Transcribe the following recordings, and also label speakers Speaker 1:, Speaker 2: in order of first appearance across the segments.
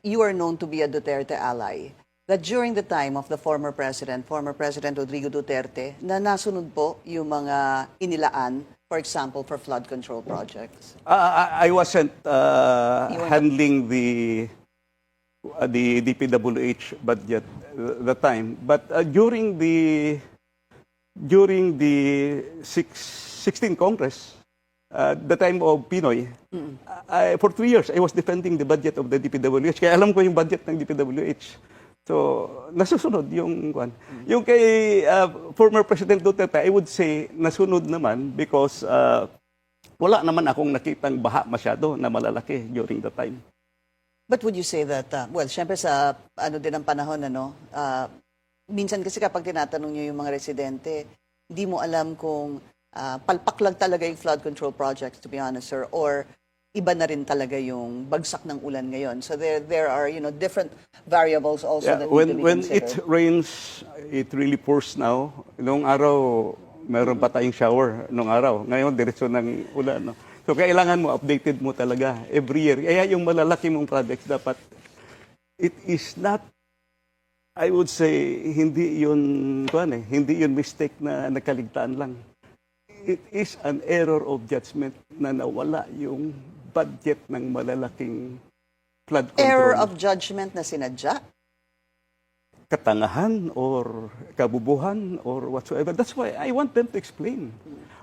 Speaker 1: you are known to be a Duterte ally, that during the time of the former President Rodrigo Duterte, na nasunod po yung mga inilaan, for example, for flood control projects?
Speaker 2: I wasn't
Speaker 1: weren't
Speaker 2: handling the DPWH budget that time, but during the 16th Congress, the time of Pinoy, for 3 years I was defending the budget of the DPWH. Kaya alam ko yung budget ng DPWH. So, nasusunod yung kwan. Yung kay former President Duterte, I would say nasunod naman because wala naman akong nakitang baha masyado na malalaki during the time.
Speaker 1: But would you say that, well, syempre sa ano din ang panahon, minsan kasi kapag tinatanong nyo yung mga residente, hindi mo alam kung palpak lang talaga yung flood control projects, to be honest, sir, or iba na rin talaga yung bagsak ng ulan ngayon. So there are, different variables also that need to be
Speaker 2: when
Speaker 1: considered.
Speaker 2: it rains, it really pours now. Noong araw, meron pa tayong shower noong araw. Ngayon, diretso ng ulan. No? So, kailangan mo, updated mo talaga every year. Kaya yung malalaki mong projects, dapat, it is not, I would say, hindi yun mistake na nakaligtaan lang. It is an error of judgment na nawala yung budget ng malalaking flood control.
Speaker 1: Error of judgment na sinadya?
Speaker 2: Katangahan or kabubuhan or whatsoever. That's why I want them to explain.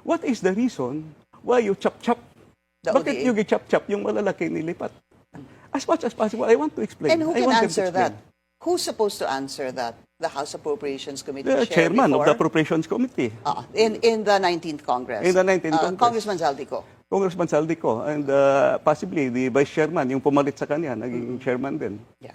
Speaker 2: What is the reason why you chop-chop? Bakit yung chop-chop yung malalaki nilipat? As much as possible, I want to explain.
Speaker 1: And who can answer that? Who's supposed to answer that? The House Appropriations Committee
Speaker 2: The chairman of the Appropriations Committee.
Speaker 1: In the 19th Congress.
Speaker 2: In the 19th Congress.
Speaker 1: Congressman Zaldico.
Speaker 2: Congressman Zaldico. And possibly the vice chairman, yung pumalit sa kanya, naging chairman din.
Speaker 1: Yeah.